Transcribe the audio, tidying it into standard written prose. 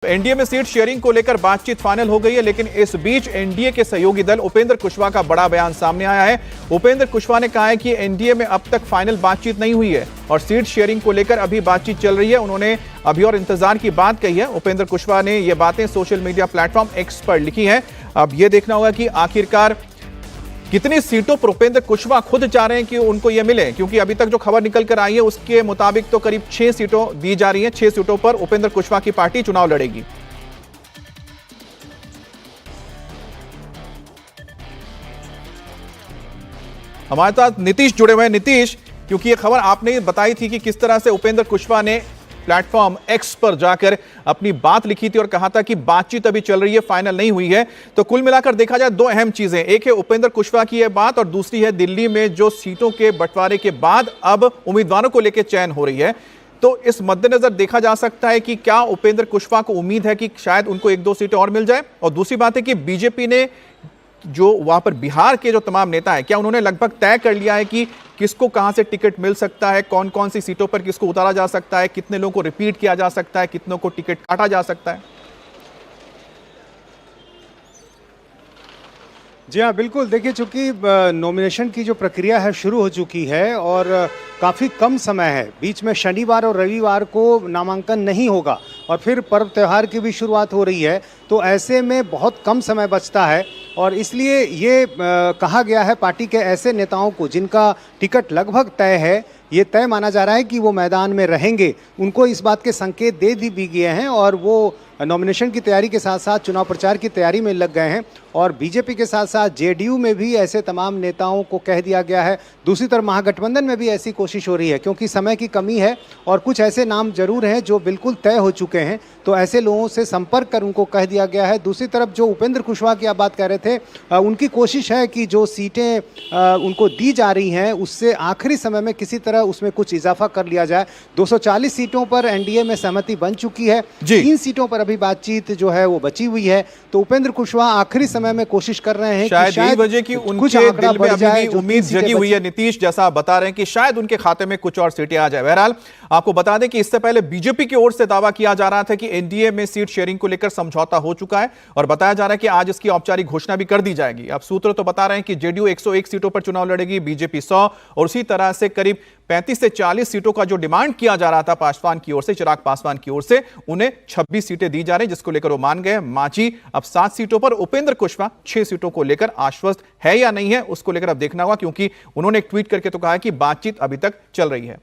NDA में seat sharing को लेकर बातचीत फाइनल हो गई है, लेकिन इस बीच एनडीए के सहयोगी दल उपेंद्र कुशवाहा का बड़ा बयान सामने आया है। उपेंद्र कुशवाहा ने कहा है कि एनडीए में अब तक फाइनल बातचीत नहीं हुई है और सीट शेयरिंग को लेकर अभी बातचीत चल रही है। उन्होंने अभी और इंतजार की बात कही है। उपेंद्र कुशवाहा ने यह बातें सोशल मीडिया प्लेटफॉर्म एक्स पर लिखी है। अब यह देखना होगा कि आखिरकार कितनी सीटों पर उपेंद्र कुशवाहा खुद चाह रहे हैं कि उनको यह मिले, क्योंकि अभी तक जो खबर निकल कर आई है उसके मुताबिक तो करीब 6 सीटों दी जा रही हैं। 6 सीटों पर उपेंद्र कुशवाहा की पार्टी चुनाव लड़ेगी। हमारे साथ नीतीश जुड़े हुए हैं। नीतीश, क्योंकि यह खबर आपने बताई थी कि किस तरह से उपेंद्र कुशवाहा ने प्लेटफॉर्म एक्स पर जाकर अपनी बात लिखी थी और कहा था कि बातचीत अभी चल रही है, फाइनल नहीं हुई है। तो कुल मिलाकर देखा जाए 2 अहम चीजें, एक है उपेंद्र कुशवाहा की यह बात और दूसरी है दिल्ली में जो सीटों के बंटवारे के बाद अब उम्मीदवारों को लेकर चयन हो रही है। तो इस मद्देनजर देखा जा सकता है कि क्या उपेंद्र कुशवाहा को उम्मीद है कि शायद उनको 1-2 सीटें और मिल जाए। और दूसरी बात है कि बीजेपी ने जो वहां पर बिहार के जो तमाम नेता हैं, क्या उन्होंने लगभग तय कर लिया है कि किसको कहां से टिकट मिल सकता है, कौन कौन सी सीटों पर किसको उतारा जा सकता है, कितने लोगों को रिपीट किया जा सकता है, कितनों को टिकट काटा जा सकता है? जी हाँ, बिल्कुल। देखिए, चूंकि नॉमिनेशन की जो प्रक्रिया है शुरू हो चुकी है और काफ़ी कम समय है, बीच में शनिवार और रविवार को नामांकन नहीं होगा और फिर पर्व त्यौहार की भी शुरुआत हो रही है, तो ऐसे में बहुत कम समय बचता है और इसलिए ये कहा गया है पार्टी के ऐसे नेताओं को जिनका टिकट लगभग तय है, ये तय माना जा रहा है कि वो मैदान में रहेंगे, उनको इस बात के संकेत दे भी गए हैं और वो नॉमिनेशन की तैयारी के साथ साथ चुनाव प्रचार की तैयारी में लग गए हैं। और बीजेपी के साथ साथ जेडीयू में भी ऐसे तमाम नेताओं को कह दिया गया है। दूसरी तरफ महागठबंधन में भी ऐसी कोशिश हो रही है, क्योंकि समय की कमी है और कुछ ऐसे नाम जरूर हैं जो बिल्कुल तय हो चुके हैं, तो ऐसे लोगों से संपर्क कर उनको कह दिया गया है। दूसरी तरफ जो उपेंद्र कुशवाहा की आप बात कर रहे थे, उनकी कोशिश है कि जो सीटें उनको दी जा रही हैं उससे आखिरी समय में किसी तरह उसमें कुछ इजाफा कर लिया जाए। 240 सीटों पर एनडीए में सहमति बन चुकी है, 3 सीटों पर अभी बातचीत जो है वो बची हुई है। तो उपेंद्र कुशवाहा आखिरी समय में कोशिश कर रहे हैं शायद यही वजह की उनके दिल में अभी भी उम्मीद जगी हुई है। नीतीश, जैसा आप बता रहे हैं कि शायद उनके खाते में कुछ और सीटें आ जाए। बहरहाल आपको बता दें कि इससे पहले बीजेपी की ओर से दावा किया जा रहा था कि एनडीए में सीट शेयरिंग को लेकर समझौता हो चुका है और बताया जा रहा है कि आज इसकी औपचारिक घोषणा भी कर दी जाएगी। अब सूत्र तो बता रहे हैं कि जेडीयू 101 सीटों पर चुनाव लड़ेगी, बीजेपी 100 और उसी तरह से करीब 35 से 40 सीटों का जो डिमांड किया जा रहा था पासवान की ओर से, चिराग पासवान की ओर से, उन्हें 26 सीटें दी जा रही, जिसको लेकर वो मान गए। मांझी अब 7 सीटों पर, उपेंद्र कुशवाहा 6 सीटों को लेकर आश्वस्त है या नहीं है, उसको लेकर अब देखना होगा, क्योंकि उन्होंने एक ट्वीट करके तो कहा है कि बातचीत अभी तक चल रही है।